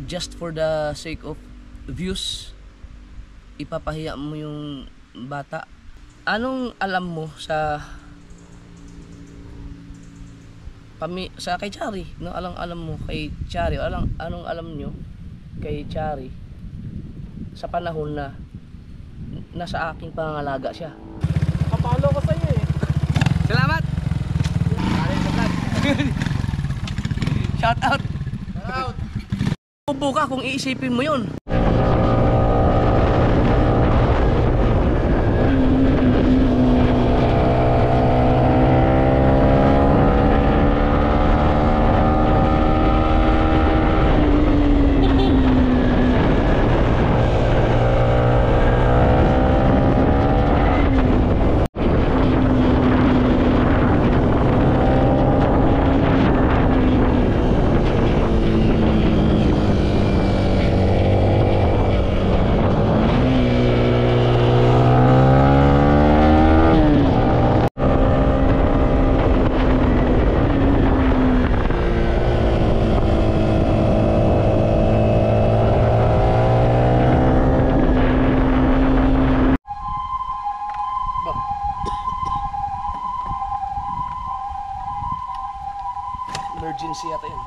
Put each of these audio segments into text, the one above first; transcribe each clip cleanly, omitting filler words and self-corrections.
just for the sake of views, ipapahiya mo yung bata. Anong alam mo sa kay Chari, no? Alam mo kay Chari, anong alam nyo kay Chari sa panahon na nasa aking pangangalaga siya? Kapalo ko sa iyo eh. Salamat. Shout out. Bubo ka kung iisipin mo yun. Emergency yata yun.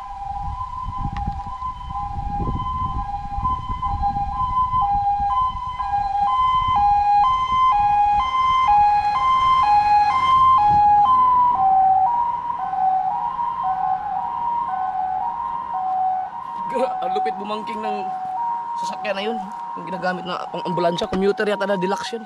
Ang lupit bumangking ng sasakyan na yun. Yung ginagamit na pang ambulansya, commuter yata na deluxe yun.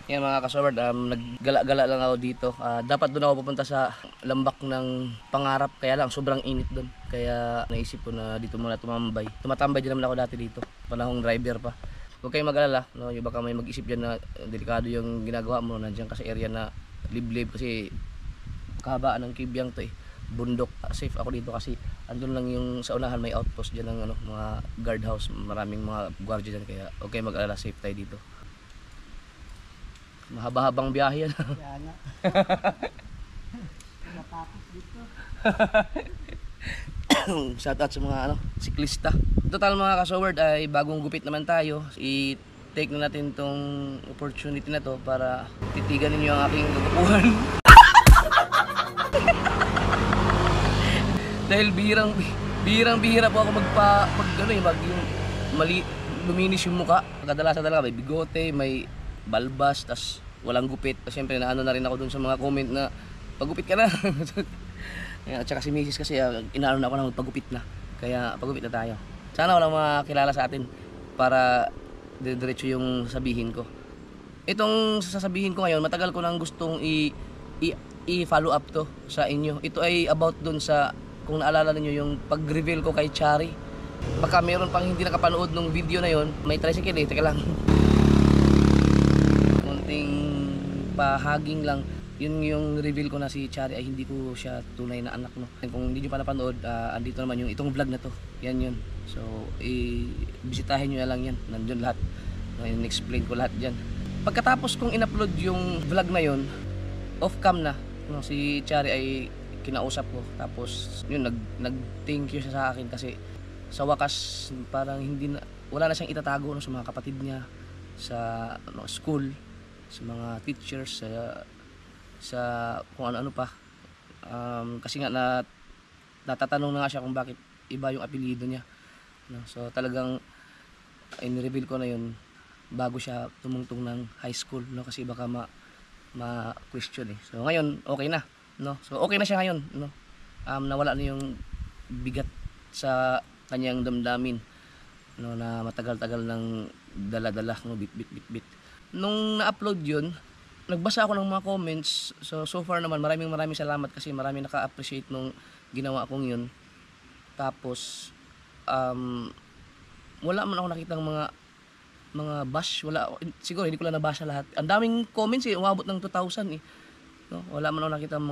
Yan mga kasaward, naggala-gala lang ako dito. Dapat doon ako pupunta sa lambak ng Pangarap, kaya lang sobrang init doon. Kaya naisip ko na dito muna tumambay. Tumatambay din naman ako dati dito, panahong driver pa. Huwag kayong mag-alala, no? Yung baka may mag-isip dyan na delikado yung ginagawa mo. Nandiyan kasi area na liblib kasi kahabaan ng Kibyang to eh. Bundok, safe ako dito kasi andun lang yung sa unahan may outpost dyan ng mga guardhouse. Maraming mga guardia dyan, kaya huwag kayong mag-alala, safe tayo dito. Mahaba-habang biyahe yan. Kaya nga. Matapos dito. Shout out sa mga siklista. Total mga kasaward ay bagong gupit naman tayo. I-take na natin tong opportunity na to para titigan ninyo ang aking kagupuhan. Dahil bihirang-bihira po ako luminis yung muka. Kadalasan talaga may bigote, may balbas, tas walang gupit. Siyempre naano na rin ako dun sa mga comment na pagupit ka na. At saka si Mrs. kasi inaano na ako na magpagupit na. Kaya pagupit na tayo. Sana walang makakilala sa atin para diretso yung sabihin ko. Itong sasabihin ko ngayon, matagal ko nang gustong i-follow up to sa inyo. Ito ay about dun sa, kung naalala niyo yung pag-reveal ko kay Chari. Baka mayroon pang hindi nakapanood ng video na yon. May tricycle eh, teka lang. Pahaging lang, yun yung reveal ko na si Chari ay hindi ko siya tunay na anak, no. Kung hindi nyo pa napanood, andito naman yung itong vlog na to. Yan yun. So bisitahin nyo na lang yan. Nandun lahat. In-explain ko lahat dyan. Pagkatapos kong in-upload yung vlog na yun, off cam na, no, si Chari ay kinausap ko. Tapos yun, nag-thank you siya sa akin kasi sa wakas parang wala na siyang itatago, no, sa mga kapatid niya, sa school, sa mga teachers, sa kung ano-ano pa. Kasi nga natatanong na nga siya kung bakit iba yung apelyido niya, no? So talagang in-reveal ko na yun bago siya tumungtong ng high school, no? Kasi baka ma-question eh. So ngayon okay na, no? So okay na siya ngayon, no? Nawala na yung bigat sa kanyang damdamin, no, na matagal-tagal ng dala-dala, no, bit. Nung na-upload yun, nagbasa ako ng mga comments. So far naman, maraming salamat kasi maraming naka-appreciate nung ginawa kong yun. Tapos, wala man ako nakitang mga bash. Siguro hindi ko lang nabasa lahat. Ang daming comments eh, umabot ng 2,000 eh. No? Wala man ako nakitang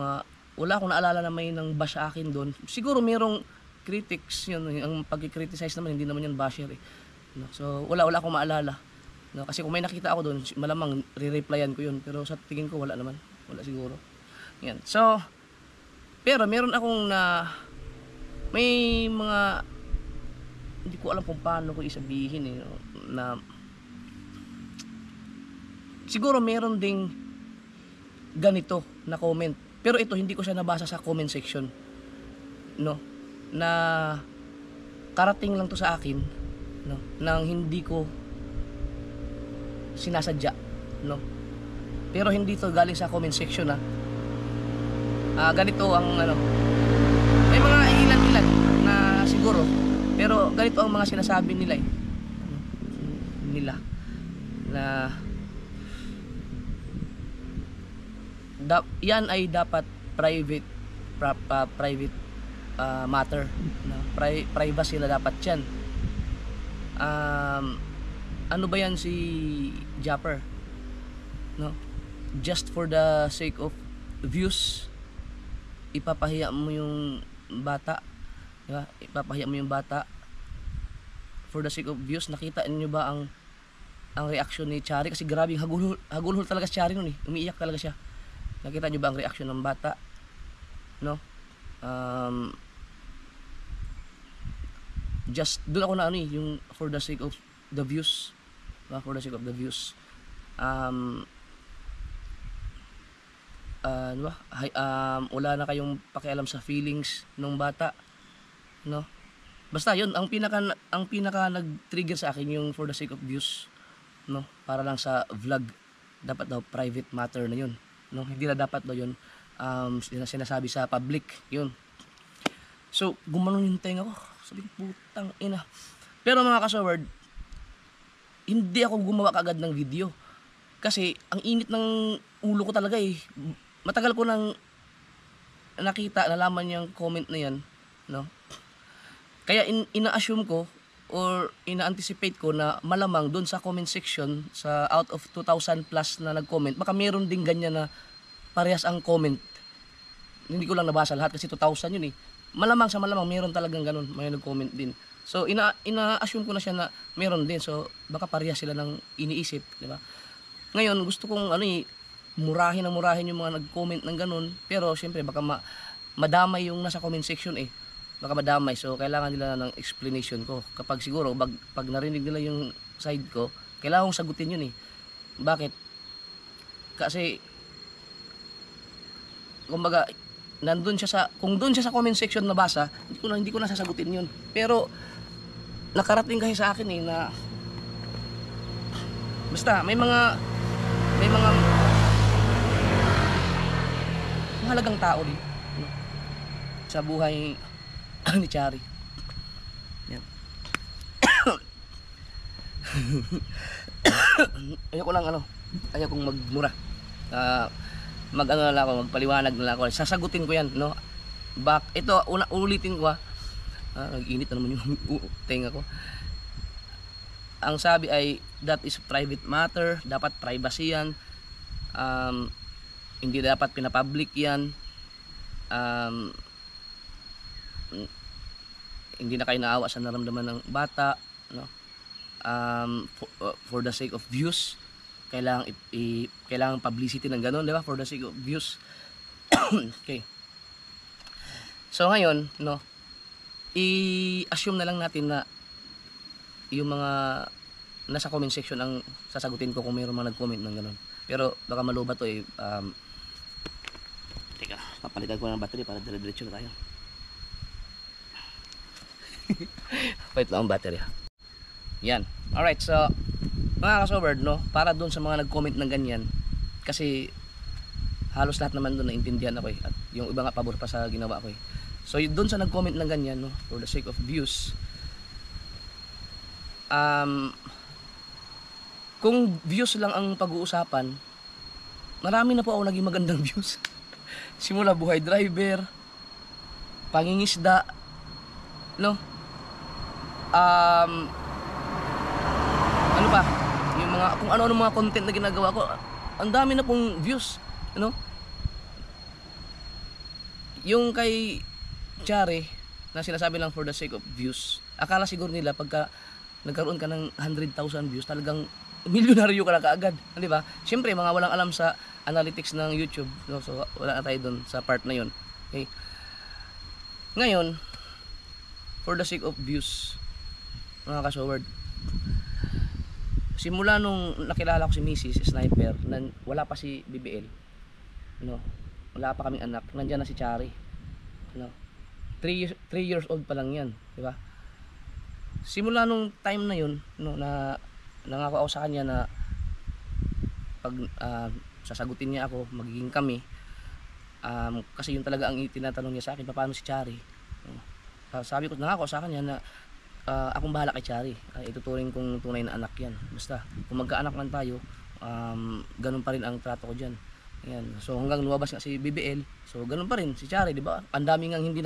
wala akong naalala na may nang bash sa akin doon. Siguro mayroong critics yun. Ang pag-criticize naman, hindi naman yun basher eh. No? So, wala akong maalala. No, kasi kung may nakita ako doon, malamang re-replyan ko yun. Pero sa tingin ko, wala naman. Wala siguro. Yan. So, pero meron akong may mga hindi ko alam kung paano ko isabihin eh, no? Na siguro meron ding ganito na comment, pero ito hindi ko siya nabasa sa comment section, no, na karating lang to sa akin, no, nang hindi ko sinasadya, no, pero hindi to galing sa comment section ganito ang ano, may mga ilan-ilan na siguro, pero ganito ang mga sinasabi nila na yan ay dapat private matter, no? Privacy na dapat yan. Ano ba yan si Japper, no? Just for the sake of views, ipapahiya mo yung bata, diba? Ipapahiya mo yung bata for the sake of views. Nakita niyo ba ang reaction ni Chari? Kasi grabe, hagulhol talaga si Chari nun eh. Umiiyak talaga siya. Nakita niyo ba ang reaction ng bata, no? Just doon ako na ano eh, yung for the sake of the views, diba? For the sake of the views. Diba? Wala na kayong pakialam sa feelings ng bata, no? Basta yun, ang pinaka nag-trigger sa akin yung for the sake of views, no? Para lang sa vlog, dapat daw private matter na yun, no? Hindi na dapat daw yun sinasabi sa public, yun. So gumanon yung tenga ko, sabi ko, putang ina. Pero mga kasaward, hindi ako gumawa kagad ng video kasi ang init ng ulo ko talaga eh. Matagal ko nang nakita, nalaman yung comment na yan, no? Kaya ina-assume ko or ina-anticipate ko na malamang doon sa comment section, sa out of 2,000 plus na nag-comment, baka meron ding ganyan na parehas ang comment. Hindi ko lang nabasa lahat kasi 2,000 yun eh. Malamang sa malamang meron talagang ganun, may nag-comment din. So ina-assume ko na siya na meron din. So baka parehas sila ng iniisip, di ba? Ngayon gusto kong murahin yung mga nag-comment ng ganun, pero syempre baka madamay yung nasa comment section eh. Baka madamay, so kailangan nila ng explanation ko. Kapag siguro pag narinig nila yung side ko, kailangan kong sagutin yun eh. Bakit? Kasi kumbaga kung doon siya sa comment section nabasa, hindi ko na sasagutin yun. Pero nakarating kasi sa akin eh na basta may mga mahalagang tao din, no? Sa buhay ni Chari. Yan. Ayokong magmura. Magpaliwanag na lang ako. Sasagutin ko yan, no? Ito, ulitin ko nag-init na naman yung tenga ko. Ang sabi ay, that is private matter, dapat privacy yan. Hindi dapat pinapublic yan. Hindi na kayo naawa sa naramdaman ng bata, no? For the sake of views, kailangan publicity ng ganun, di ba? For the sake of views. Okay. So ngayon, no, i-assume na lang natin na yung mga nasa comment section ang sasagutin ko kung mayroong mga nag-comment ng ganun. Pero baka maluba to eh. Teka, papalitan ko ng battery para dire-diretso na tayo. Wait lang ang battery. Yan. Alright, so mga kasoberd, no, para doon sa mga nag-comment ng ganyan, kasi halos lahat naman doon naintindihan ako eh, at yung iba nga pabor pa sa ginawa ko eh. So doon sa nag-comment ng ganyan, no, for the sake of views, kung views lang ang pag-uusapan, marami na po ako naging magandang views. Simula buhay driver, pangingisda, no, ano pa, yung mga kung ano-ano mga content na ginagawa ko, ang dami na pong views, ano? Yung kay Chari na sinasabi lang for the sake of views, akala siguro nila pagka nagkaroon ka ng 100,000 views, talagang milyonaryo ka na kaagad, di ba? Siyempre, mga walang alam sa analytics ng YouTube, no? So wala na tayo doon sa part na yun. Okay? Ngayon, for the sake of views, mga ka-sword. Simula nung nakilala ko si Mrs. Sniper, wala pa si BBL. No? Wala pa kaming anak. Nandiyan na si Chari. No? 3 years old pa lang 'yan, di ba? Simula nung time na 'yun, no, na nangako ako sa kanya na pag sasagutin niya ako, magiging kami. Kasi yun talaga ang tinatanong niya sa akin, paano si Chari? No? Sabi ko nangako sa kanya na akong bahala kay Chari. Ituturing kong tunay na anak 'yan. Basta kung magkaanak man tayo, ganun pa rin ang trato ko diyan. Ayan. So hanggang lumabas nga si BBL, so ganun pa rin si Chari, di ba? Ang daming ang hindi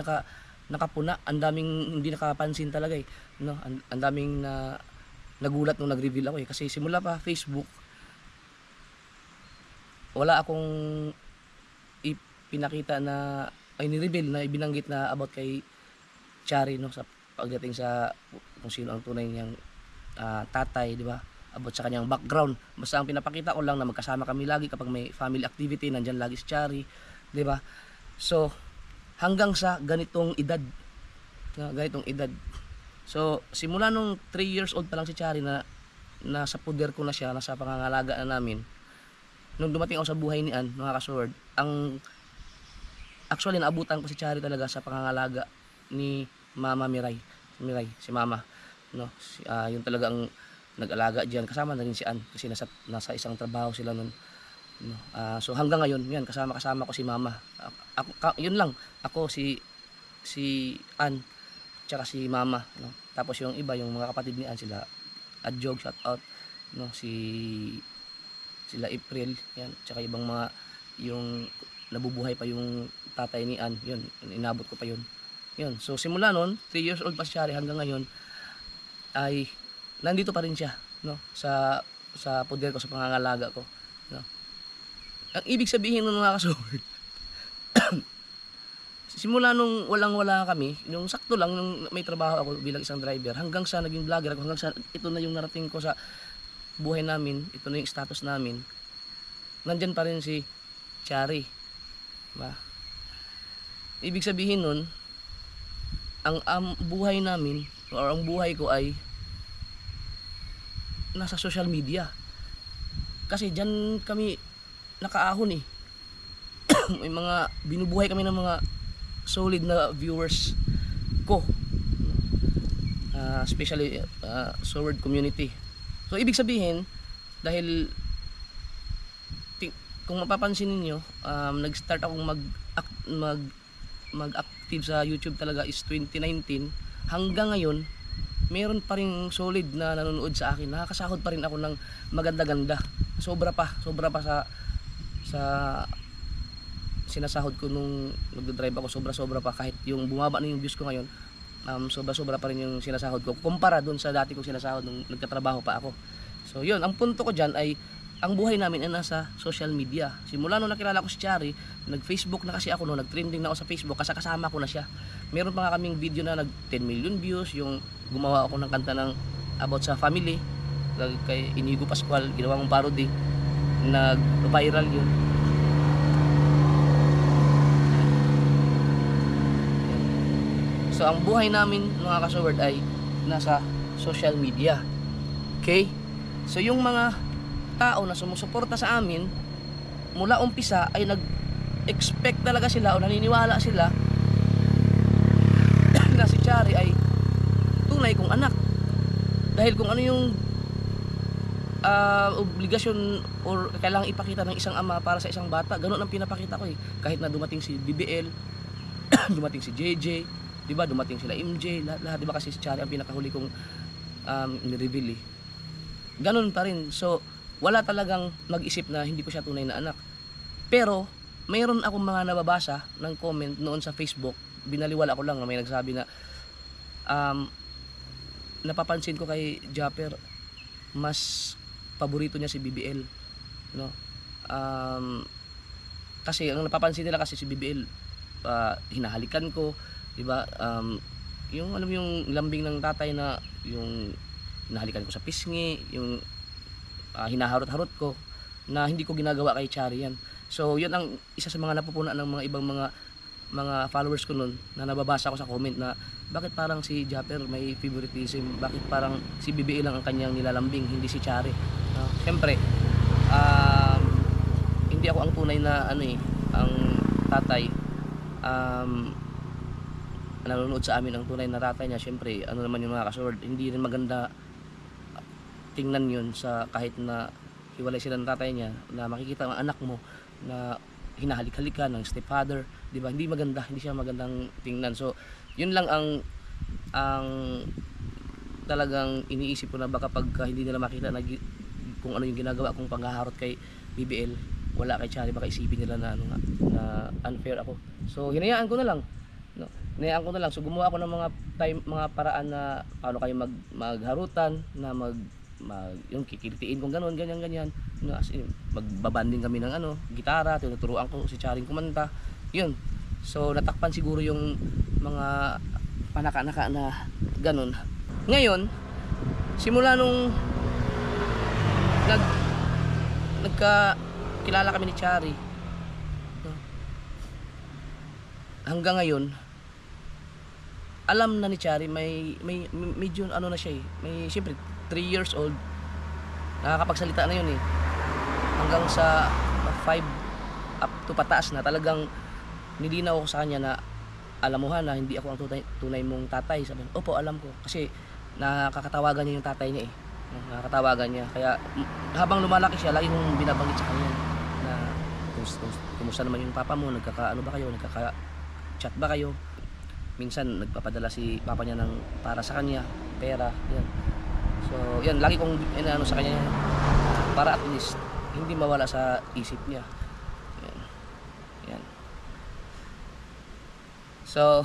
nakapuna, ang daming hindi nakapansin talaga eh. No, ang daming nagulat nung nag-reveal ako eh, kasi simula pa Facebook wala akong ipinakita na ni-reveal na ibinanggit na about kay Chari, no, sa pagdating sa kung sino ang tunay niyang tatay, di ba? About sa kanyang background. Basta ang pinapakita ko lang na magkasama kami lagi kapag may family activity, nandyan lagi si Chari, di ba? So hanggang sa ganitong edad, so simula nung 3 years old pa lang si Chari na nasa puder ko na siya, nasa pangangalaga na namin. Nung dumating ako sa buhay ni Ann, mga ka-sword, actually naabutan ko si Chari talaga sa pangangalaga ni Mama Miray, si Mama, no? Yun talaga ang nag-alaga diyan, kasama na rin si Ann kasi nasa isang trabaho sila noon, no? So hanggang ngayon, yan, kasama ko si Mama. Yun lang, ako si Ann tsaka si Mama, no? Tapos yung iba, yung mga kapatid ni Ann, sila Adjog, shout out, no? Sila April, yan, tsaka ibang mga yung nabubuhay pa yung tatay ni Ann, yun, inabot ko pa yun. Yun. So simula noon, 3 years old pa si Chari hanggang ngayon ay nandito pa rin siya, no, sa poder ko, sa pangangalaga ko, no. Ang ibig sabihin ng mga ka-sword, simula nung walang-wala kami, yung sakto lang nung may trabaho ako bilang isang driver, hanggang sa naging vlogger ako, hanggang sa ito na yung narating ko sa buhay namin, ito na yung status namin, nandyan pa rin si Chari, diba? Ibig sabihin nun, ang buhay namin or ang buhay ko ay nasa social media, kasi dyan kami nakaahon eh. May mga binubuhay kami ng mga solid na viewers ko, especially sword community. So ibig sabihin, dahil kung mapapansin niyo, nag-start akong mag-active sa YouTube talaga is 2019, hanggang ngayon meron pa rin solid na nanonood sa akin. Nakakasahod pa rin ako ng maganda-ganda. Sobra pa sa sinasahod ko nung nagdo-drive ako, sobra pa, kahit yung bumaba na yung views ko ngayon, sobra pa rin yung sinasahod ko kumpara doon sa dati kong sinasahod nung nagtatrabaho pa ako. So yun, ang punto ko diyan ay ang buhay namin ay nasa social media. Simula nung nakilala ko si Chari, nag-Facebook na kasi ako noon, nag-trending na ako sa Facebook, kasama ko na siya. Meron pa nga kaming video na nag 10 million views, yung gumawa ako ng kanta ng about sa family, kay Inigo Pascual, ginawa mong parody, nag-viral yun. So ang buhay namin mga ka-sword ay nasa social media. Okay? So yung mga tao na sumusuporta sa amin mula umpisa ay nag-expect talaga sila o naniniwala sila na si Chari ay tunay kong anak. Dahil kung ano yung obligasyon or kailangang ipakita ng isang ama para sa isang bata, ganun ang pinapakita ko eh. Kahit na dumating si BBL, dumating si JJ, diba, dumating sila MJ, lahat, diba, kasi si Chari ang pinakahuli kong ni-reveal eh. Ganun pa rin. So wala talagang mag-isip na hindi ko siya tunay na anak. Pero mayroon akong mga nababasa ng comment noon sa Facebook, binaliwala ko lang na may nagsabi na napapansin ko kay Japper mas paborito niya si BBL, no? Kasi ang napapansin nila kasi si BBL hinahalikan ko, di ba? Yung alam yung lambing ng tatay na yung hinahalikan ko sa pisngi, yung hinaharot-harot ko, na hindi ko ginagawa kay Chari yan. So yun ang isa sa mga napupuna ng mga ibang mga mga followers ko nun na nababasa ko sa comment na bakit parang si Japper may favoritism, bakit parang si BBL lang ang kanyang nilalambing, hindi si Chari. Siyempre, hindi ako ang tunay na ang tatay. Nanonood sa amin ang tunay na tatay niya. Siyempre, ano naman yung mga kasword, hindi rin maganda tingnan yun sa kahit na hiwalay sila ng tatay niya, na makikita ang anak mo na hinahalik-halikan ng stepfather, di ba? Hindi maganda, hindi siya magandang tingnan. So, yun lang ang talagang iniisip ko, na baka pagka hindi nila makita na kung ano yung ginagawa kong panghaharot kay BBL, wala kay Chari, baka isipin nila na na unfair ako. So, hinayaan ko na lang. No, hinayaan ko na lang. So, gumawa ako ng mga paraan na paano kayo magharutan, na yung kikilitiin kung gano'n, ganyan. No, as in, magbabanding kami ng gitara, tinuturuan ko si Charing kumanta. Yun. So, natakpan siguro yung mga panaka-naka na gano'n. Ngayon, simula nung nagkakilala kami ni Chari, no, hanggang ngayon, alam na ni Chari, may medyo na siya may siyempre 3 years old, nakakapagsalita na yun hanggang sa 5 up to pataas na. Talagang nilinaw ko sa kanya na alam mo na hindi ako ang tunay mong tatay. Sabi niya, opo, alam ko, kasi nakakatawagan niya yung tatay niya nakakatawagan niya. Kaya habang lumalaki siya, lagi kong binabanggit sa kanya na kumusta naman yung papa mo, nagkakaano ba kayo, nagkaka-chat ba kayo. Minsan nagpapadala si papa niya ng para sa kanya, pera, yan. So, yan, lagi kong sa kanya para at least hindi mawala sa isip niya. Yan. So,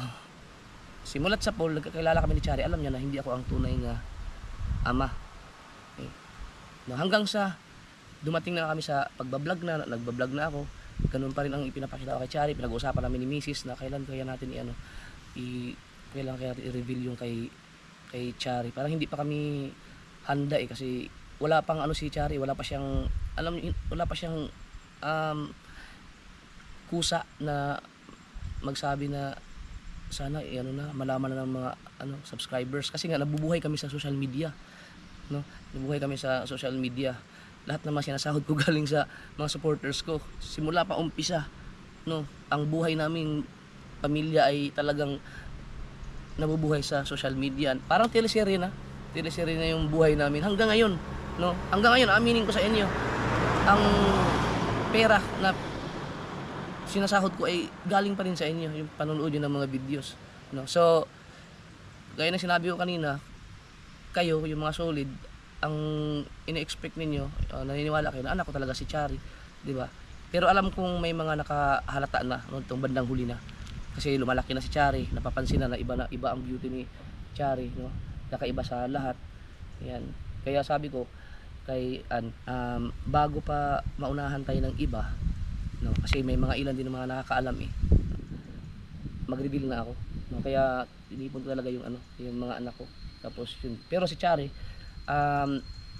simulat sa poll, nagkakilala kami ni Chari, alam niya na hindi ako ang tunay nga ama. Okay. No, hanggang sa dumating na kami sa nagbablog na ako, ganun pa rin ang ipinapakita ko kay Chari. Pinag-uusapan namin ni Mrs. na kailan kaya natin kailan kaya natin i-reveal yung kay Chari. Parang hindi pa kami handa kasi wala pang si Chari, wala pa siyang kusa na magsabi na sana malaman na ng mga subscribers, kasi nga nabubuhay kami sa social media, no? Nabubuhay kami sa social media. Lahat ng mga sinasahod ko galing sa mga supporters ko. Simula pa umpisa, no, ang buhay namin pamilya ay talagang nabubuhay sa social media. Parang teleserye na yung buhay namin hanggang ngayon, no? Hanggang ngayon, aminin ko sa inyo, ang pera na sinasahod ko ay galing pa rin sa inyo, yung panonood yun ng mga videos, no? So, gaya na sinabi ko kanina, kayo, yung mga solid, ang ine-expect ninyo, naniniwala kayo na anak ko talaga si Chari, di ba? Pero alam kong may mga nakahalata na itong bandang huli na, kasi lumalaki na si Chari, napapansin na iba ang beauty ni Chari, no? Kakaiba sa lahat. Yan. Kaya sabi ko kay bago pa maunahan tayo ng iba, no, kasi may mga ilan din ng mga nakakaalam mag-reveal na ako, no? Kaya inipon ko talaga yung mga anak ko. Tapos yun. Pero si Chari,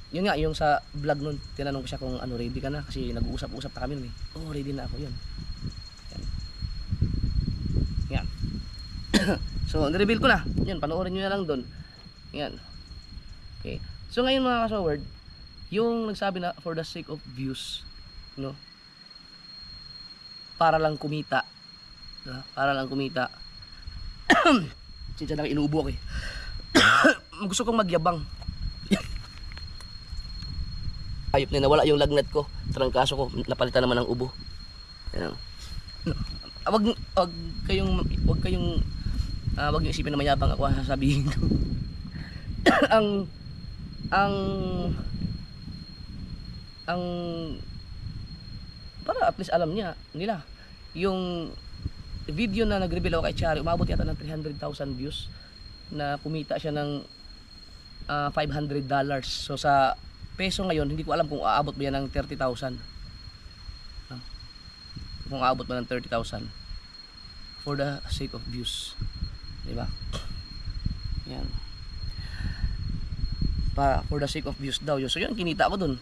yun nga, yung sa vlog nun, tinanong ko siya kung ready ka na, kasi nag-uusap-usap pa kami nun oh, ready na ako. Yun. Yan. So, nireveal ko na. Yun, panoorin nyo na lang doon. Yan. Okay. So, ngayon mga kasaward, yung nagsabi na for the sake of views, no? Para lang kumita. No? Para lang kumita. Sinsa na inuubo ako gusto kong magyabang. Ayop na nawala yung lagnat ko. Trangkaso ko, napalitan naman ng ubo. Yan. Wag niyo isipin na mayabang ako, sasabihin ko. ang para at least alam nila yung video na nag-reveal ako kay Chari, umabot yata ng 300,000 views, na kumita siya ng $500. So sa peso ngayon, hindi ko alam kung aabot ba yan ng 30,000. Kung aabot ba ng 30,000 for the sake of views, diba? Yan, for the sake of views daw yun. So yun, kinita ko dun,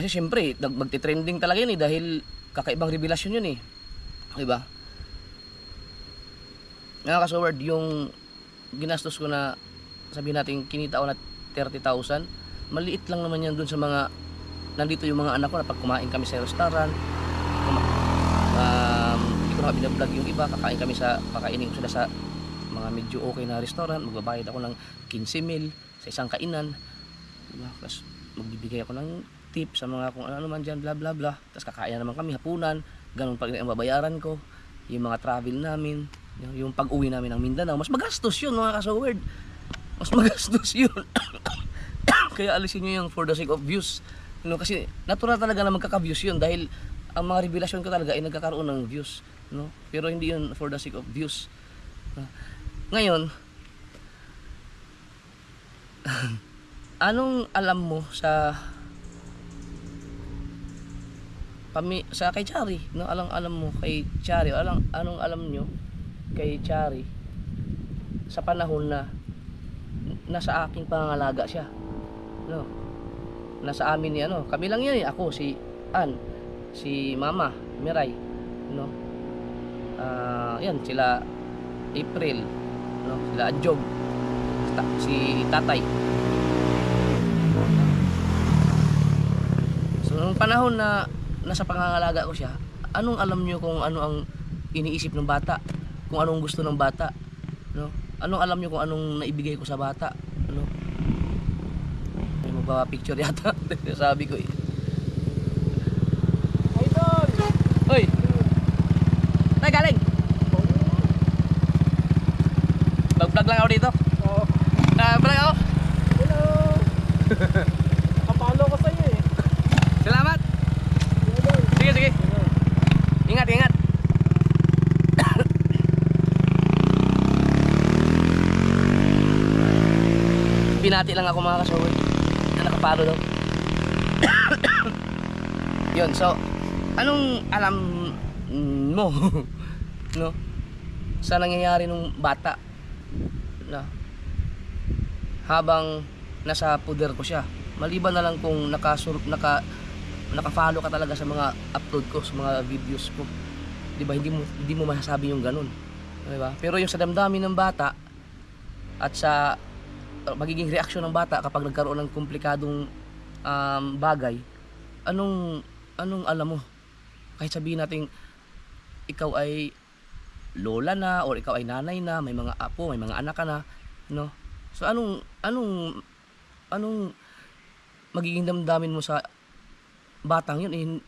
kasi syempre magti-trending talaga yun dahil kakaibang revelasyon yun diba? Nakaka-soward yung ginastos ko na sabihin natin kinita ko na 30,000. Maliit lang naman yan dun sa mga nandito yung mga anak ko na pag kumain kami sa restaurant. Hindi ko na binablog yung iba, kakainin ko sila sa mga medyo okay na restaurant, magbabayad ako ng 15,000 sa isang kainan, diba? Tapos magbibigay ako ng tip sa mga kung ano man dyan, bla bla bla. Tapos kakain naman kami hapunan, ganun pa rin ang babayaran ko. Yung mga travel namin, yung pag-uwi namin ng Mindanao, mas magastos yun mga kasoward, mas magastos yun. Kaya alisin nyo yung for the sake of views, kasi natural talaga na magkaka-views yun dahil ang mga revelasyon ko talaga ay nagkakaroon ng views, pero hindi yun for the sake of views. Ngayon, anong alam mo sa kay Chari, alam mo kay Chari, anong alam nyo kay Chari sa panahon na nasa aking pangangalaga siya, nasa amin ni kami lang yan, ako, si Ann, si Mama Miray, yan sila April, sila Adjog, si Tatay. So nung panahon na nasa pangangalaga ko siya, anong alam nyo kung ano ang iniisip ng bata, kung anong gusto ng bata, anong alam nyo kung anong naibigay ko sa bata, may magpapapicture yata. Sabi ko Idol! Hoy! Nay, galing! Vlog lang ako dito. Oo. Vlog ako. Hello! Nakapalo ko sa'yo eh. Salamat! Idol. Sige, sige. Ingat, ingat. Binati lang ako mga kasaway na nakapalo daw. Yun, so anong alam mo sa nangyayari nung bata na habang nasa puder ko siya, maliban na lang kung naka-follow ka talaga sa mga upload ko, sa mga videos ko, di ba, hindi mo masasabi yung ganun, di ba? Pero yung sa damdamin ng bata at sa magiging reaksyon ng bata kapag nagkaroon ng komplikadong bagay, anong alam mo, kahit sabihin natin ikaw ay lola na or ikaw ay nanay na, may mga apo, may mga anak ka na, so anong magiging damdamin mo sa batang yun,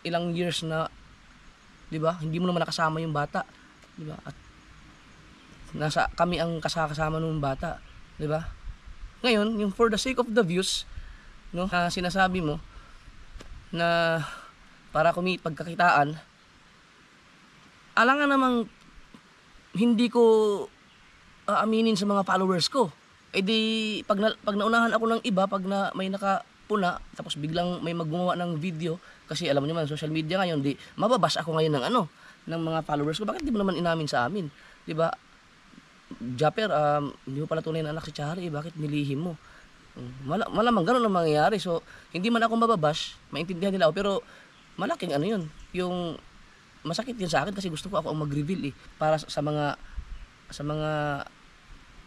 ilang years na, di ba, hindi mo naman nakasama yung bata, di ba, at kami ang kasama ng bata, di ba? Ngayon, yung for the sake of the views, sinasabi mo na para pagkakitaan, alangan namang hindi ko aaminin sa mga followers ko. Eh di pag naunahan ako ng iba, pag may nakapuna tapos biglang may maggumawa ng video, kasi alam niyo man social media ngayon, di mababas ako ngayon ng mga followers ko. Bakit di mo naman inamin sa amin, di ba? Japper, hindi mo pala tunay na anak si Chari, bakit nilihim mo? Malamang ganun ang mangyayari. So hindi man ako mababash, maintindihan nila ako, pero malaking yun, yung masakit yun sa akin kasi gusto ko ako ang mag-reveal para sa mga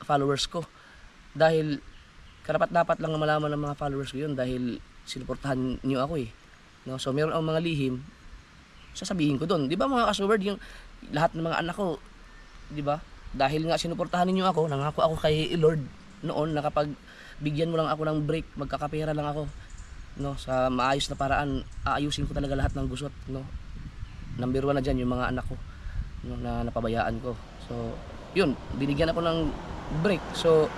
followers ko, dahil karapat-dapat lang na malaman ng mga followers ko yun dahil sinuportahan niyo ako so meron ang mga lihim, sasabihin ko doon, di ba mga kasoward, yung lahat ng mga anak ko, di ba, dahil nga sinuportahan niyo ako, nangako ako kay Lord noon na kapag bigyan mo lang ako ng break, magkakapera lang ako, sa maayos na paraan, aayusin ko talaga lahat ng gusot, number 1 na dyan yung mga anak ko, na napabayaan ko. So yun, binigyan ako ng break, so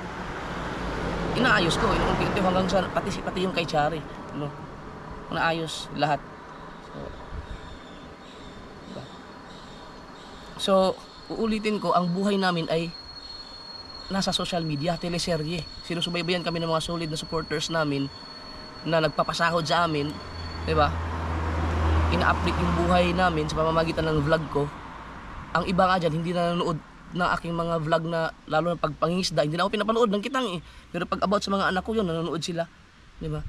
inaayos ko unti-unti hanggang sa pati yung kay Chari, naayos lahat. So uulitin ko, ang buhay namin ay nasa social media, teleserye. Sinusubaybayan kami ng mga solid na supporters namin na nagpapasahod sa amin, di ba? Ina-update yung buhay namin sa pamamagitan ng vlog ko. Ang iba nga dyan, hindi nanonood ng aking mga vlog na, lalo na pag pangingisda, hindi na ako pinapanood ng kitang Pero pag about sa mga anak ko yun, nanonood sila, di ba?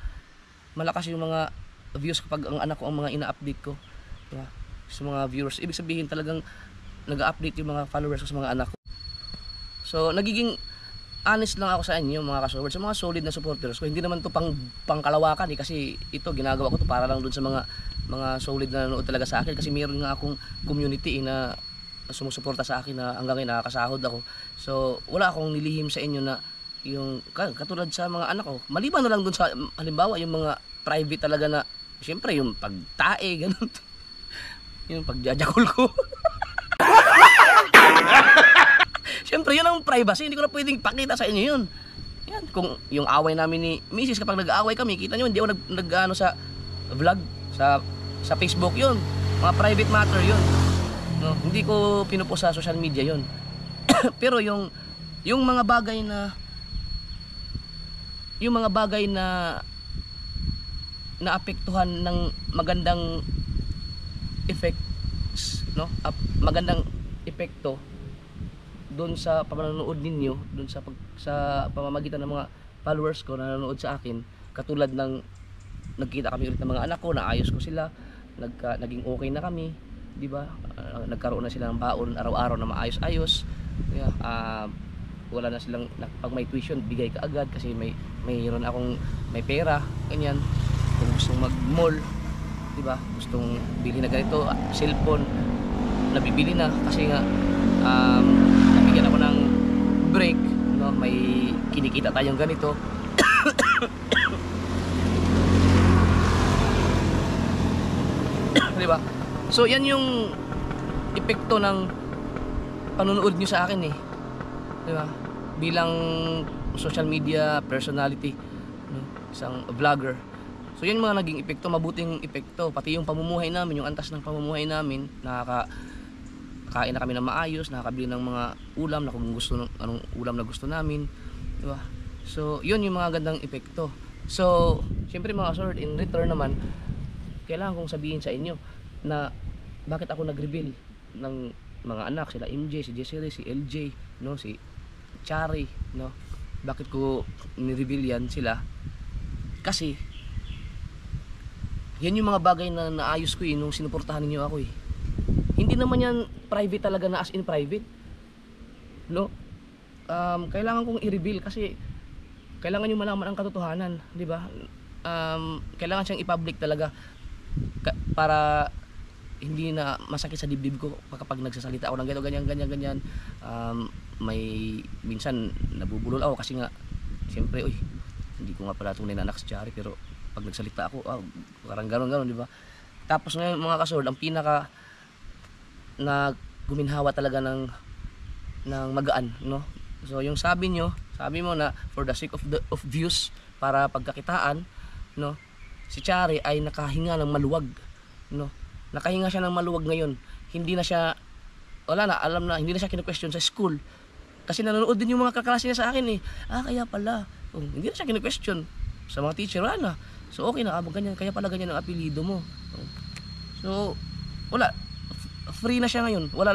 Malakas yung mga views kapag ang anak ko ang mga ina-update ko, di ba? Sa mga viewers, ibig sabihin talagang nag-update yung mga followers ko sa mga anak ko. So nagiging honest lang ako sa inyo mga ka-Soward, sa mga solid na supporters ko. Hindi naman to pangkalawakan eh, kasi ito ginagawa ko to para lang dun sa mga solid na nanonood talaga sa akin, kasi meron nga akong community na sumusuporta sa akin na hanggang ngayon nakakasahod ako. So wala akong nilihim sa inyo na yung katulad sa mga anak ko, maliban na lang dun sa halimbawa yung mga private talaga na siyempre yung pagtae ganun yung pagjajakol ko. Siyempre yun ang privacy, hindi ko na pwedeng pakita sa inyo yun. Yan, kung yung away namin ni Mrs. kapag nag-aaway kami, kita nyo hindi ako nag sa vlog sa Facebook yun, mga private matter yun, no? Hindi ko pinupost sa social media yun. Pero yung mga bagay na naapektuhan ng magandang effects, no? Magandang epekto doon sa pamanonood ninyo, doon sa pamamagitan ng mga followers ko na nanonood sa akin, katulad ng nagkita kami ulit ng mga anak ko, naayos ko sila, naging okay na kami, di ba? Nagkaroon na sila ng baon araw-araw na maayos-ayos. Yeah, wala na silang pag may tuition, bigay ka agad kasi mayroon akong may pera, ganyan. Kung gustong mag-mall, di ba? Gustong bili na ganito, cellphone, nabibili na kasi nga nabigyan ako ng break, no? May kinikita tayong ganito. Di ba? So yan yung epekto ng panonood nyo sa akin eh. Di ba? Bilang social media personality, no? Isang vlogger. So yan mga naging epekto, mabuting epekto. Pati yung pamumuhay namin, yung antas ng pamumuhay namin, kain na kami ng maayos, nakakabili ng mga ulam na kung gusto anong ulam na gusto namin, di ba? So yun yung mga gandang epekto. So syempre mga Sword, in return naman kailangan kong sabihin sa inyo na bakit ako nag-reveal ng mga anak, sila MJ, si Jessery, si LJ, no, si Chari, no? Bakit ko ni-reveal yan sila? Kasi yan yung mga bagay na naayos ko nung sinuportahan niyo ako eh. Hindi naman yan private talaga na as in private, no? Kailangan kong i-reveal kasi kailangan nyo malaman ang katotohanan, di ba? Kailangan siyang i-public talaga para hindi na masakit sa dibdib ko kapag nagsasalita ako ng ganyan. May minsan nabubulol ako kasi nga siyempre, hindi ko nga pala tunay na anak si Chari, pero pag nagsalita ako, parang gano'n, di ba? Tapos ngayon mga ka-Sword, ang pinaka na guminhawa talaga ng magaan, no? So yung sabi mo na for the sake of views, para pagkakitaan, no? Si Chari ay nakahinga ng maluwag, no? Nakahinga siya ng maluwag ngayon. Hindi na siya alam na hindi na siya kinu-question sa school. Kasi nanonood din yung mga kaklase niya sa akin eh. Kaya pala. Hindi na siya kinu-question sa mga teacher, wala na. So okay na, ganyan, kaya pala ganyan ang apelyido mo. So wala, free na siya ngayon. Wala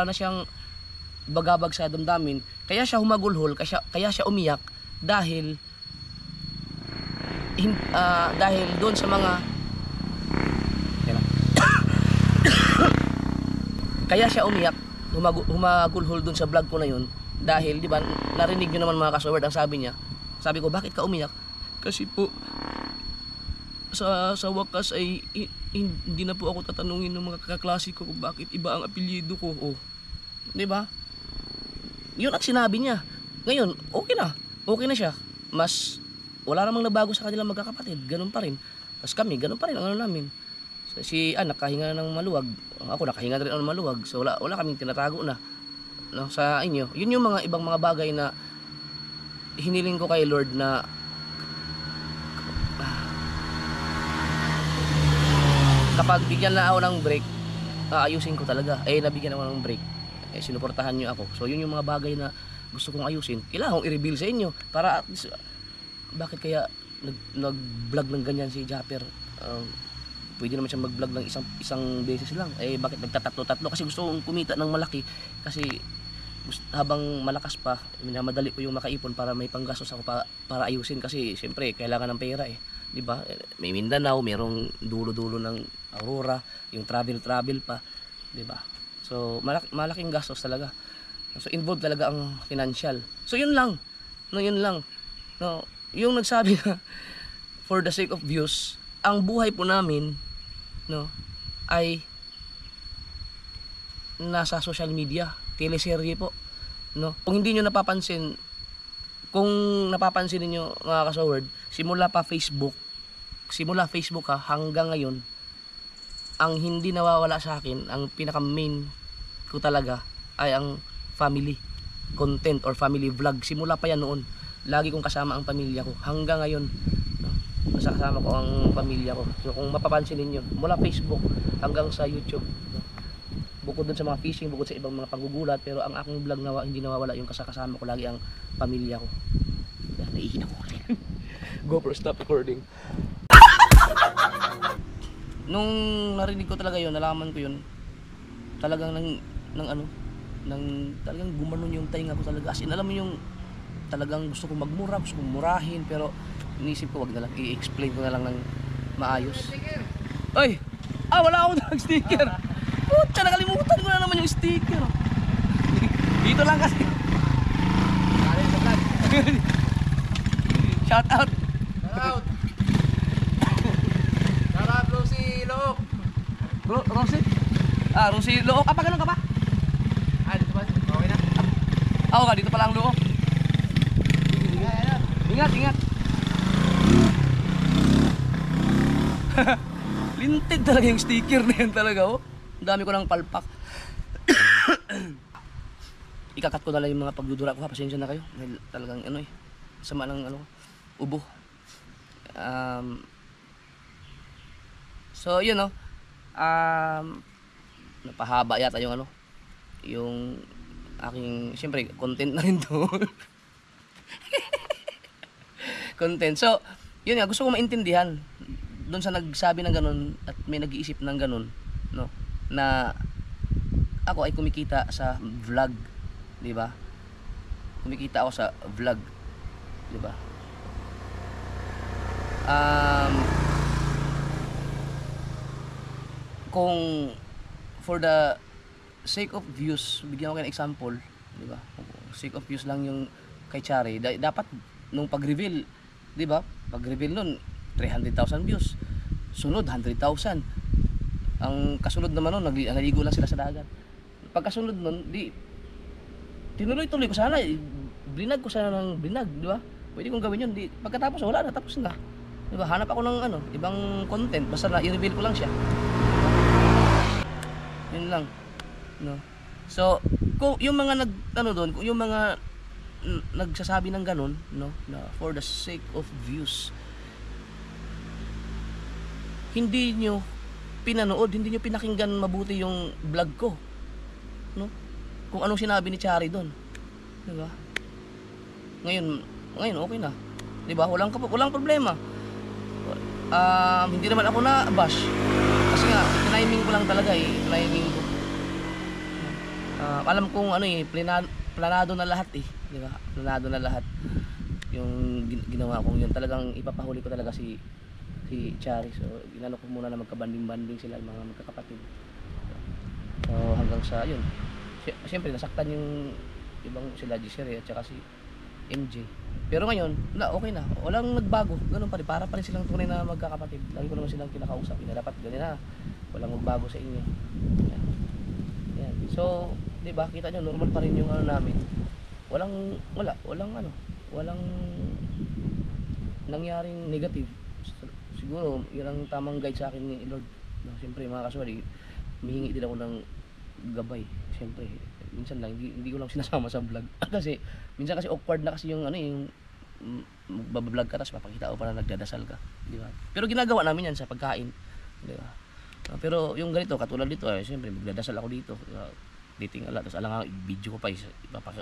na siyang bagabag sa damdamin. Kaya siya humagulhol, kaya siya umiyak dahil doon sa mga kaya siya umiyak, humagulhol doon sa vlog ko na yun dahil, di ba, narinig nyo naman mga ka-Sword, ang sabi ko, bakit ka umiyak? Kasi po sa wakas ay hindi na po ako tatanungin ng mga kaklase ko kung bakit iba ang apelyido ko. Di ba? Yun ang sinabi niya. Ngayon, okay na siya. Mas wala namang nabago sa kanilang magkakapatid, ganun pa rin. Tapos kami, ganun pa rin ang namin. So, si nakahinga ng maluwag, ako nakahinga rin ng maluwag. So wala kaming tinatago na, no, sa inyo. Yun yung mga ibang mga bagay na hiniling ko kay Lord na kapag bigyan na ako ng break, ayusin ko talaga. Nabigyan ako ng break, sinuportahan nyo ako. So yun yung mga bagay na gusto kong ayusin. Kailangan kong i-reveal sa inyo para at least, bakit kaya nag-vlog ng ganyan si Japper? Pwede naman siya mag-vlog ng isang beses lang. Bakit nagtatatlo-tatlo? Kasi gusto kong kumita ng malaki. Kasi habang malakas pa, minamadali ko yung makaipon para may panggastos ako para ayusin. Kasi siyempre, kailangan ng pera eh. Diba? May Mindanao, merong dulo-dulo ng Aurora, yung travel pa. Diba? So, malaking gastos talaga. So involved talaga ang financial. So yun lang. No, yun lang. No, yung nagsabi na for the sake of views, ang buhay po namin no ay nasa social media, teleserye po, no. Kung hindi niyo napapansin, kung napapansin niyo mga kasaword, simula Facebook hanggang ngayon, ang hindi nawawala sa akin, ang pinaka main ko talaga ay ang family content or family vlog. Simula pa yan noon, lagi kong kasama ang pamilya ko hanggang ngayon, no? Kasama ko ang pamilya ko. So kung mapapansin niyo, mula Facebook hanggang sa YouTube, no? Bukod dun sa mga fishing, bukod sa ibang mga panggugulat, pero ang aking vlog hindi nawawala yung kasama ko lagi ang pamilya ko. Naihin ako. GoPro, stop recording. Nung narinig ko talaga yun, nalaman ko yun, talagang talagang gumanon yung tainga ko talaga. As in, alam mo yung talagang gusto kong magmura, gusto kong murahin, pero inisip ko wag na lang, i-explain ko na lang ng maayos. Ay! Wala akong dalang sticker! Putya, nakalimutan ko na naman yung sticker. Dito lang kasi. Shout out! Shout out Lucy Look. Rosie? Rosie Look. Pa ganun ka ba? Dito ba? Okay na? Oo ka, dito pala ang Look. Ingat, ingat. Linted talaga yung sticker na yan talaga, oh. Ang dami ko ng palpak. Ikakat ko na lang yung mga pagdudura ko, pasensya na kayo. Dahil talagang sama ng ubo. So yun, napahaba yata yung yung aking, siyempre content na rin to. Content. So yun nga, gusto ko maintindihan doon sa nagsabi ng ganun at may nag-iisip ng ganun, no, na ako ay kumikita sa vlog, di ba? Kumikita ako sa vlog, di ba? Kung for the sake of views, bigyan ko kayo ng example, di ba? Sake of views lang yung kay Chari, dapat nung pag-reveal, di ba? Pag-reveal nun 300,000 views. Sunod 100,000. Ang kasunod naman nun, naligo lang sila sa dagat. Pagkasunod nun, tinuloy-tuloy ko sana, blinag ko sana ng blinag, di ba? Pwede kong gawin yun, pagkatapos wala na, tapos na. Di ba? Hanap ako ng ibang content, basta na i-reveal ko lang siya. Yun lang, no. So, kung yung mga kung yung mga nagsasabi ng ganun, no, na for the sake of views, hindi nyo pinanood, hindi nyo pinakinggan mabuti yung vlog ko, no? Kung anong sinabi ni Chari doon, di ba? Ngayon okay na, di ba? Walang problema. Hindi naman ako na bash kasi nga timing ko lang talaga, timing ko. Alam kong planado na lahat, di ba? Planado na lahat yung ginawa kong yun. Talagang ipapahuli ko talaga si Chari. So ginano ko muna na magkabanding-banding sila, mga magkakapatid. So hanggang sa yun, siyempre nasaktan yung ibang sila Gisere at saka si MJ. Pero ngayon, okay na. Walang nagbago. Ganun pa rin. Para pa rin silang tunay na magkakapatid. Lagi ko naman silang kinakausap. Dapat ganyan na. Walang magbago sa inyo. Yan. So, di ba, kita nyo, normal pa rin yung namin. Walang nangyaring negative. Siguro, yun ang tamang guide sa akin ni Lord. No, siyempre, mga kaswali, humihingi din ako ng gabay. Siyempre, minsan lang, hindi ko lang sinasama sa vlog. Kasi, minsan kasi awkward na kasi yung magbablog ka, tapos mapakita ko pa na nagdadasal ka. Di ba? Pero ginagawa namin yan sa pagkain. Di ba? Pero yung ganito, katulad dito, siyempre, magdadasal ako dito. Titingala, tapos alam nga, video ko pa,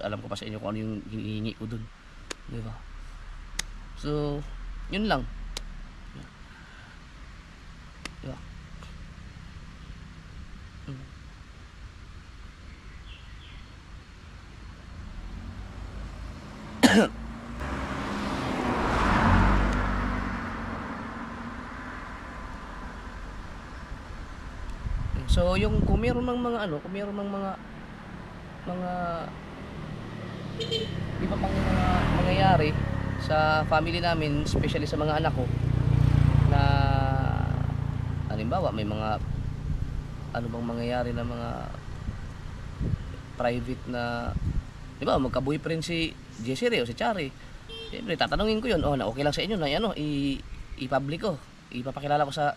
alam ko pa sa inyo kung ano yung hinihingi ko dun. Di ba? So, yun lang. Di ba? So yung kung meron ng mga iba pang mga mangyayari sa family namin, especially sa mga anak ko, na halimbawa may mga ano bang mangyayari na mga private na, di ba, magka-boyfriend si Jessie o si Chari. Siyempre, tatanungin ko yun, na okay lang sa inyo na ano, i-public ko, ipapakilala ko sa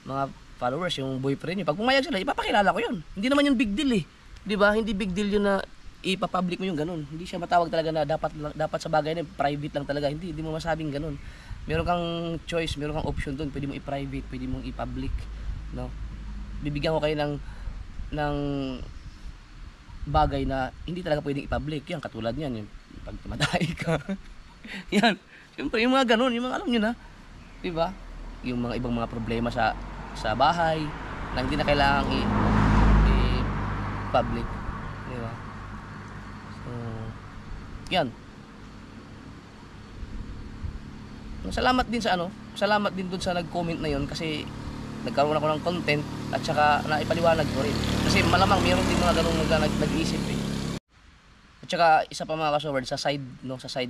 mga followers yung boyfriend niyo. Pag pumayag sila, ipapakilala ko yun. Hindi naman yun big deal eh. Di ba? Hindi big deal yun na ipapublic mo yung ganun. Hindi siya matawag talaga na dapat sa bagay na private lang talaga. Hindi mo masabing ganun. Meron kang choice, meron kang option doon. Pwede mo i-private, pwede mong i-public, no? Bibigyan ko kayo ng bagay na hindi talaga pwedeng i-public. Yan, katulad niyan, yung pag tumatay ka. Yan. Siyempre, yung mga ganun, yung mga alam nyo na. Di ba? Yung mga ibang mga problema sa bahay na hindi na kailangang i-public. Di ba? So, yan. Salamat din sa salamat din dun sa nag-comment na yon kasi nagkaroon ako ng content at saka naipaliwanag ko rin. Kasi malamang mayroon din mga ganung nag-iisip eh. At saka isa pa mga kasoward sa side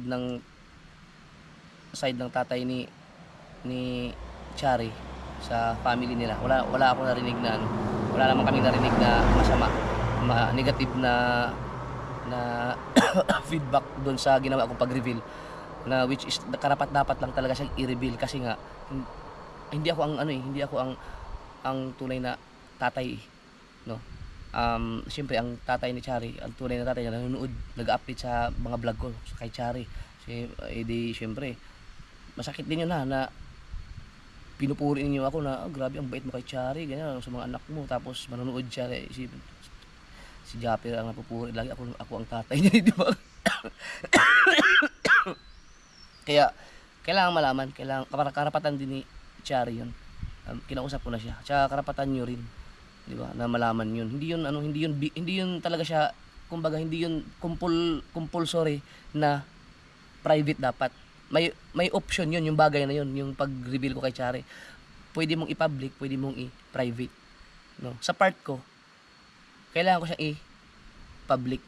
ng tatay ni Chari sa family nila. Wala ako narinig na wala naman kaming narinig na masama, negative na feedback doon sa ginawa kong pag-reveal, na which is karapat dapat lang talaga siyang i-reveal kasi nga hindi ako ang tunay na tatay, no. Siyempre ang tatay ni Chari, ang tunay na tatay niya nanonood, nag-update sa mga vlog ko kay Chari. Di siyempre masakit din yun na pinupuri niyo ako na grabe ang bait mo kay Chari, ganyan sa mga anak mo, tapos manonood siya si Japper ang napupuri lagi, ako ang tatay niya, di ba? Kaya kailangan malaman, karapatan din ni Chari yun. Kinausap ko na siya. Tsaka karapatan niyo rin, di ba? Na malaman yun. Hindi yun talaga siya, kumbaga hindi yun compulsory na private dapat. May option yun, yung bagay na yun, yung pag-reveal ko kay Chari. Pwede mong i-public, pwede mong i-private. No? Sa part ko, kailangan ko siyang i-public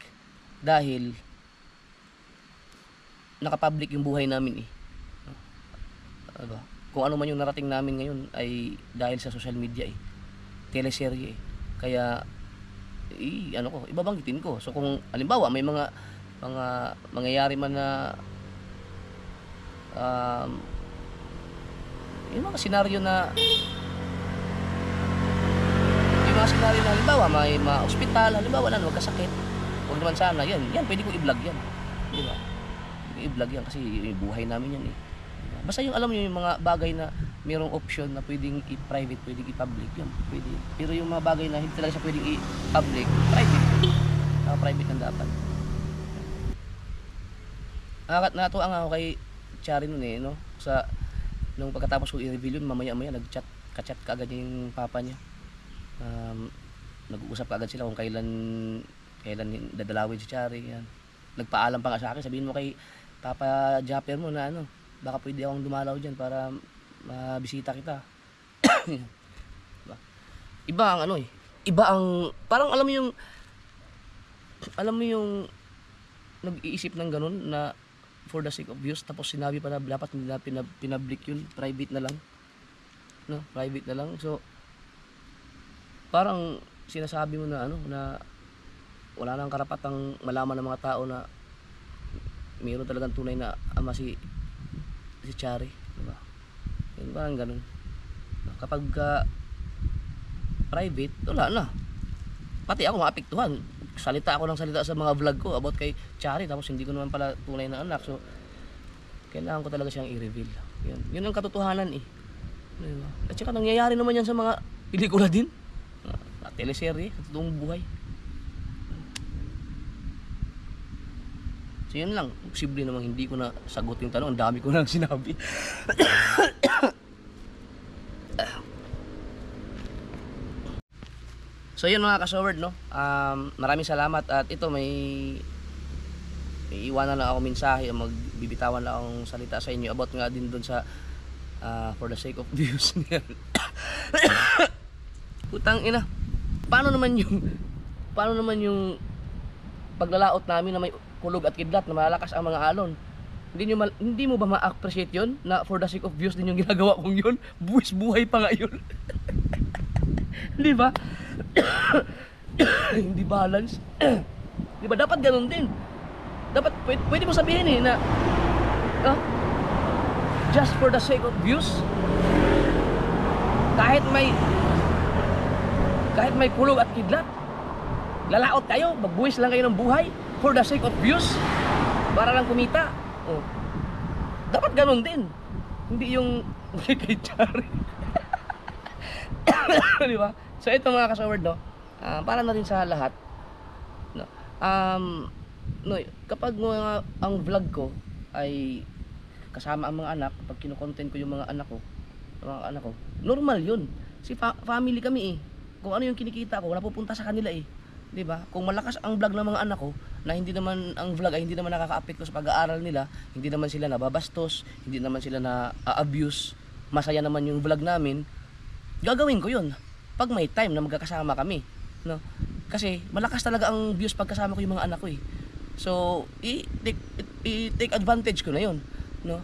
dahil nakapublic yung buhay namin eh. Diba? Kung ano man yung narating namin ngayon ay dahil sa social media eh. Teleserye eh. Kaya ibabanggitin ko. So kung halimbawa may mga mangyayari man na yung mga senaryo na halimbawa may ma-hospital, halimbawa na magkasakit, huwag naman sana yan pwede ko i-vlog yan, di ba? I-vlog yan kasi yung buhay namin yan eh. Diba? Basta yung alam nyo yung mga bagay na mayroong option na pwedeng i-private, pwedeng i-public, yan pwede. Pero yung mga bagay na hindi talaga siya pwedeng i-public, private lang dapat. Natuwa nga ako kay Chari nun eh, no? Nung pagkatapos ko i-reveal yun, mamaya nag-chat kaagad yung papa niya. Nag-uusap kaagad sila kung kailan dadalawin si Chari, yan. Nagpaalam pa nga sa akin, sabihin mo kay Papa Japper mo na baka pwede akong dumalaw dyan para mabisita kita. Iba ang parang alam mo yung nag-iisip ng ganun na for the sake of views, tapos sinabi pa na dapat hindi na pinablik yun, private na lang, no? Private na lang. So parang sinasabi mo na na wala nang karapatang malaman ng mga tao na mayroon talagang tunay na ama si Chari, diba? Yun, parang ganun. Kapag private, wala na. Pati ako maapektuhan. Salita ako ng salita sa mga vlog ko about kay Chari, tapos hindi ko naman pala tunay na anak. So kailangan ko talaga siyang i-reveal. Yun ang katotohanan eh. Diba? At saka nangyayari naman yan sa mga pelikula din. Teleserye, sa totoong buhay. So yun lang, posible namang hindi ko na sagot yung tanong, ang dami ko nang sinabi. So yun mga kasoward, no? Maraming salamat at ito may iwanan lang ako mensahe, magbibitawan lang akong salita sa inyo about nga din doon sa for the sake of views niya. Putang ina. Paano naman yung paglalaot namin na kulog at kidlat na malakas ang mga alon. Hindi mo ba ma-appreciate yun na for the sake of views din yung ginagawa kong yun? Buwis buhay pa nga yun. Di ba? Hindi balance. Di ba? Dapat ganun din. Dapat, pwede mo sabihin na just for the sake of views, kahit may kulog at kidlat, lalaot kayo, magbuwis lang kayo ng buhay for the sake of views, para lang kumita. Dapat ganun din. Hindi yung kay Chari. Di ba? So ito mga kasaward, para na rin sa lahat, kapag ang vlog ko ay kasama ang mga anak, pag kino-content ko yung mga anak ko, normal yun. Family kami kung ano yung kinikita ko, napupunta sa kanila 'di ba? Kung malakas ang vlog ng mga anak ko, na hindi naman ang vlog ay hindi naman nakakaapekto sa pag-aaral nila, hindi naman sila nababastos, hindi naman sila na-abuse, masaya naman yung vlog namin, gagawin ko 'yun pag may time na magkakasama kami, no? Kasi malakas talaga ang views pag kasama ko yung mga anak ko So, i-take advantage ko na 'yon, no?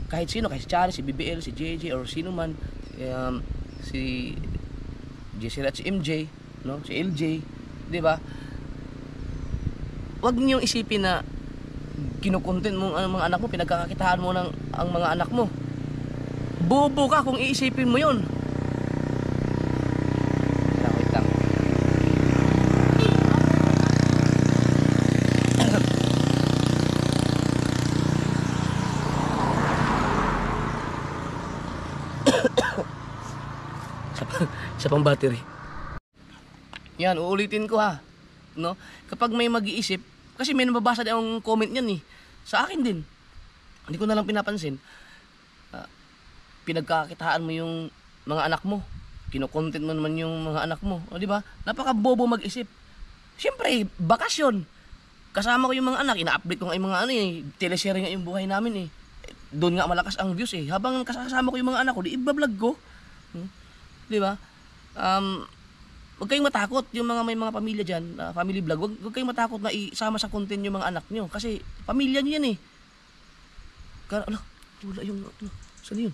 Kahit sino, kahit si Chari, si BBL, si JJ or sino man, si JC at si MJ, no? Si LJ, 'di ba? Huwag niyo isipin na kinukontent mo ang mga anak mo, pinagkakakitaan mo ng ang mga anak mo. Bobo ka kung iisipin mo 'yon. Wait lang. Sa pang battery. Yan, uulitin ko no? Kapag may mag-iisip, kasi may nababasa din ang comment niyan sa akin din. Hindi ko na lang pinapansin. Pinagkakitaan mo yung mga anak mo. Kino-content mo naman yung mga anak mo. O, di ba? Napaka-bobo mag-isip. Siyempre, bakasyon. Kasama ko yung mga anak, ina-update ko nga yung mga teleshare nga yung buhay namin Doon nga malakas ang views Habang kasama ko yung mga anak ko, di iba-vlog ko. Di ba? Huwag kayong matakot yung may mga pamilya dyan, family vlog, huwag kayong matakot na isama sa content yung mga anak nyo. Kasi pamilya nyo yan wala yung, saan yun?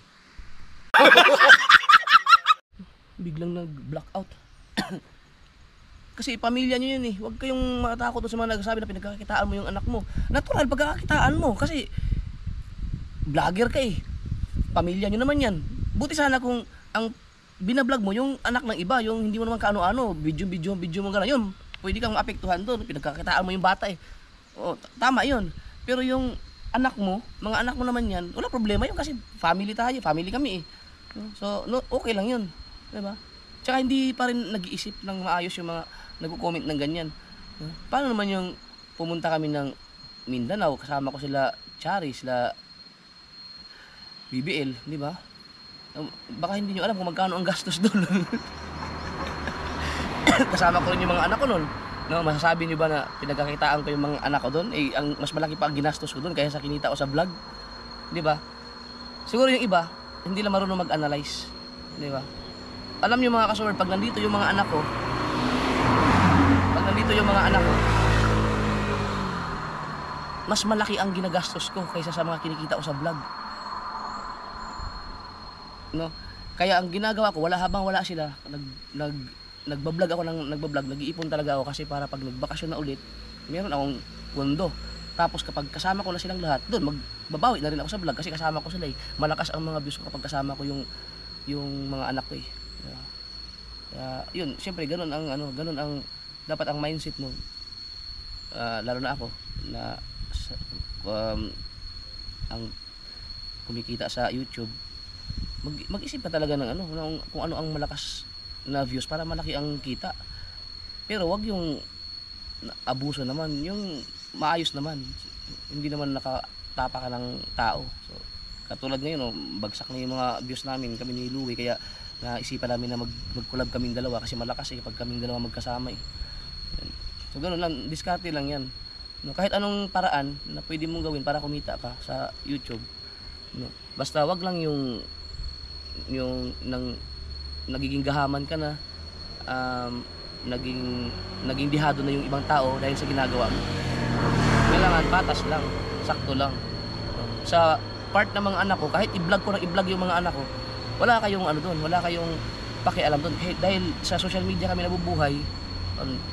Biglang nag-blackout. Kasi pamilya nyo yan huwag kayong matakot sa mga nagsasabi na pinagkakakitaan mo yung anak mo. Natural, pagkakakitaan mo, kasi vlogger ka pamilya nyo naman yan. Buti sana kung ang binablog mo yung anak ng iba, yung hindi mo naman kaano-ano, video mo gano'n, yun, pwede kang maapektuhan doon, pinagkakitaan mo yung bata tama yun. Pero yung anak mo, mga anak mo naman yan, wala problema yun kasi family tayo, family kami So, okay lang yun, diba? Tsaka hindi pa rin nag-iisip ng maayos yung mga nagko-comment ng ganyan. Paano naman yung pumunta kami ng Mindanao, kasama ko sila Chari, sila BBL, di ba? Baka hindi nyo alam kung magkano ang gastos doon. Kasama ko rin yung mga anak ko noon. No, masasabi nyo ba na pinagkakitaan ko yung mga anak ko doon? Ang mas malaki pa ang ginastos ko doon kaya sa kinita ko sa vlog. Di ba? Siguro yung iba, hindi lang marunong mag-analyze. Di ba? Alam nyo mga kasaward, pag nandito yung mga anak ko, mas malaki ang ginagastos ko kaysa sa mga kinikita ko sa vlog. No? Kaya ang ginagawa ko, habang wala sila, nagbablog ako nag-iipon talaga ako kasi para pag nagbakasyon na ulit, meron akong pondo. Tapos kapag kasama ko na silang lahat, doon magbabawi na rin ako sa vlog kasi kasama ko sila Malakas ang mga views ko kapag kasama ko yung mga anak ko Kaya yun, syempre ganun ang dapat ang mindset mo. Lalo na ako na ang kumikita sa YouTube, mag-isip ka talaga ng kung ano ang malakas na views para malaki ang kita. Pero wag yung abuso naman, yung maayos naman. Hindi naman nakatapa ka ng tao. So, katulad ngayon, bagsak na yung mga views namin, kami ni Louie, kaya naisipan namin na mag-collab kaming dalawa kasi malakas pag kaming dalawa magkasama So, ganoon lang, diskarte lang yan. No, kahit anong paraan na pwede mong gawin para kumita ka sa YouTube. No, basta wag lang yung nagiging gahaman ka na, naging dihado na yung ibang tao dahil sa ginagawa mo. Kailangan patas lang, sakto lang. Sa part ng mga anak ko, kahit i-vlog ko na i-vlog yung mga anak ko, wala kayong ano doon, wala kayong pakialam doon. Dahil sa social media kami nabubuhay,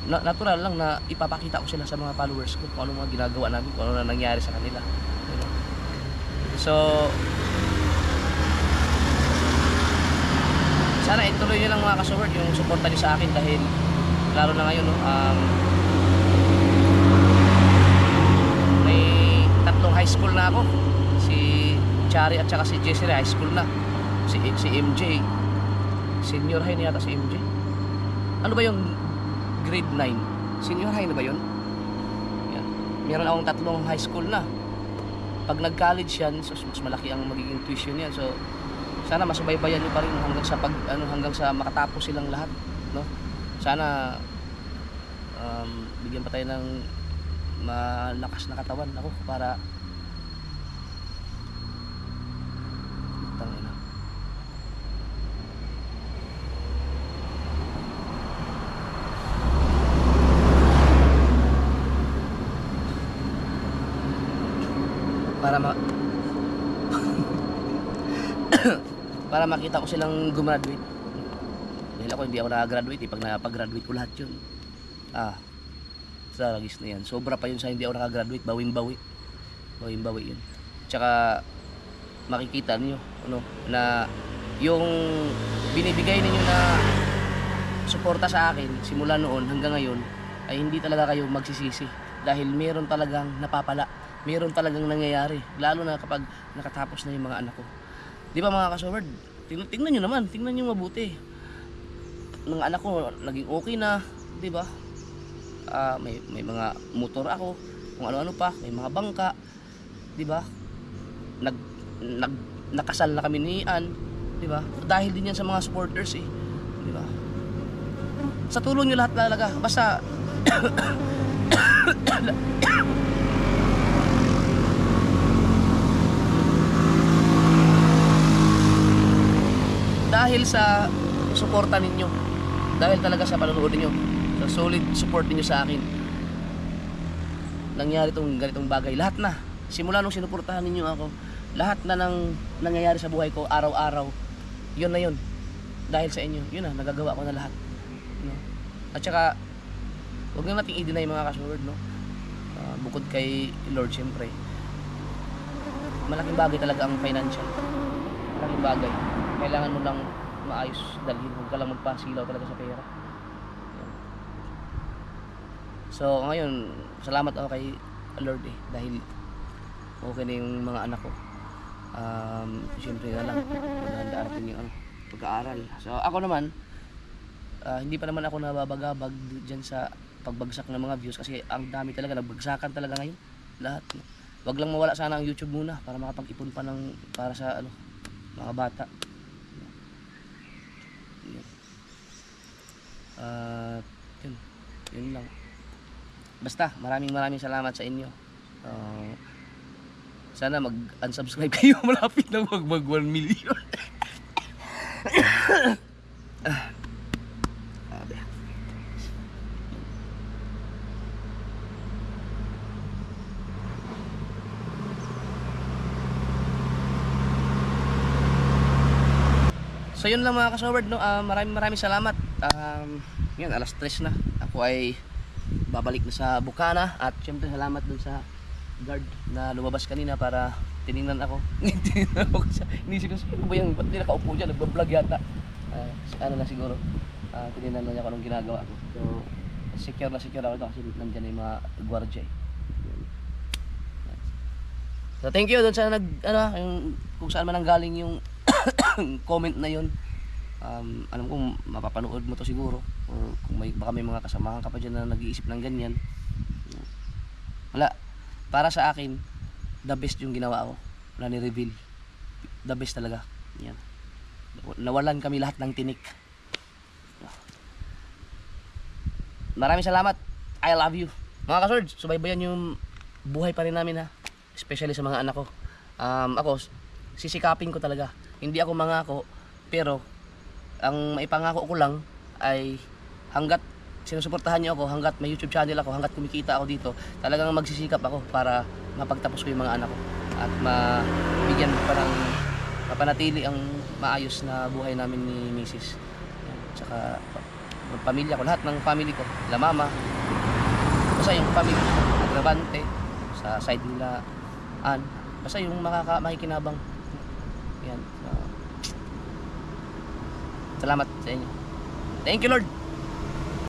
natural lang na ipapakita ko sila sa mga followers ko kung ano mga ginagawa namin, kung ano na nangyari sa kanila. So, sana ituloy nyo lang mga ka-Sword yung suporta nyo sa akin dahil lalo na ngayon, no, may tatlong high school na ako. Si Chari at saka si Jessie high school na. Si MJ, senior high na yata si MJ. Ano ba yung grade 9? Senior high na ba yun? Yan. Meron akong tatlong high school na. Pag nag-college yan, so mas malaki ang magiging tuition yan. So sana masubaybayan niyo pa rin hanggang sa hanggang sa makatapos silang lahat, no? Sana bigyan pa tayo ng malakas na katawan ako para tangina. Para makita ko silang gumraduate. Dahil ako hindi ako nakagraduate pag napag-graduate ko lahat yun. Saragis na yan. Sobra pa yun sa hindi ako nakagraduate. Bawing-bawi yun. Tsaka makikita niyo ano, na yung binibigay ninyo na suporta sa akin simula noon hanggang ngayon ay hindi talaga kayo magsisisi. Dahil meron talagang napapala. Meron talagang nangyayari. Lalo na kapag nakatapos na yung mga anak ko. Di ba mga ka-Sword? Tingnan nyo naman, tingnan nyo mabuti. Mga anak ko naging okay na, di ba? May mga motor ako, kung ano-ano pa, may mga bangka, di ba? Nakasal na kami ni Ian, di ba? Dahil din yan sa mga supporters eh, di ba? Sa tulong nyo lahat talaga, basta dahil sa suporta ninyo, dahil talaga sa panonood ninyo, sa solid support ninyo sa akin, nangyari itong ganitong bagay. Lahat na, simula nung sinuportahan ninyo ako, lahat na ng nangyayari sa buhay ko, araw-araw, yun na yun. Dahil sa inyo, yun na, nagagawa ko na lahat. No? At saka, huwag na natin i-deny mga ka-Sword, no? Bukod kay Lord, siyempre, malaking bagay talaga ang financial. Malaking bagay. Kailangan mo lang maayos dalhin, huwag ka lang magpasilaw talaga sa pera. So ngayon, salamat ako kay Lord eh, dahil okay na yung mga anak ko. Siyempre na lang magandaan natin yung pag-aaral. So ako naman, hindi pa naman ako nababagabag dyan sa pagbagsak ng mga views kasi ang dami talaga, nagbagsakan talaga ngayon lahat. Wag lang mawala sana ang YouTube muna para makapag-ipon pa ng para sa mga bata. Yun lang. Basta maraming salamat sa inyo. Sana mag-unsubscribe kayo, malapit na mag 1 million. So yun lang mga ka-Sword, no? Maraming salamat. Yan, alas 3 na. Ako ay babalik na sa Bukana. At syempre salamat dun sa guard na lumabas kanina para tiningnan ako. Tiningnan ako sa inisip ko, sino ba yung ba't di nakaupo dyan? Nagbablog yata. Ano na siguro. Tiningnan na niya ako anong ginagawa ko. So secure na secure ako ito kasi nandyan yung mga gwardiya eh. So thank you dun sa yung, kung saan man nanggaling yung comment na yun. Alam ko mapapanood mo to siguro, or kung baka may mga kasamahan ka pa dyan na nag-iisip ng ganyan. Wala, para sa akin the best yung ginawa ko na ni-reveal. The best talaga. Yan. Nawalan kami lahat ng tinik. Maraming salamat. I love you mga ka-Sword. Subaybayan yung buhay pa rin namin ha, especially sa mga anak ko. Ako sisikapin ko talaga. Hindi ako mangako, pero ang maipangako ko lang ay hanggat sinusuportahan niyo ako hanggat may YouTube channel ako, hanggat kumikita ako dito, talagang magsisikap ako para mapagtapos ko yung mga anak ko at mabigyan pa ng mapanatili ang maayos na buhay namin ni Mrs. Yan. Tsaka pamilya ko, lahat ng family ko, la mama, basta yung family ko, agravante, sa side nila, basta yung makikinabang. Yan. Salamat sa inyo. Thank you, Lord.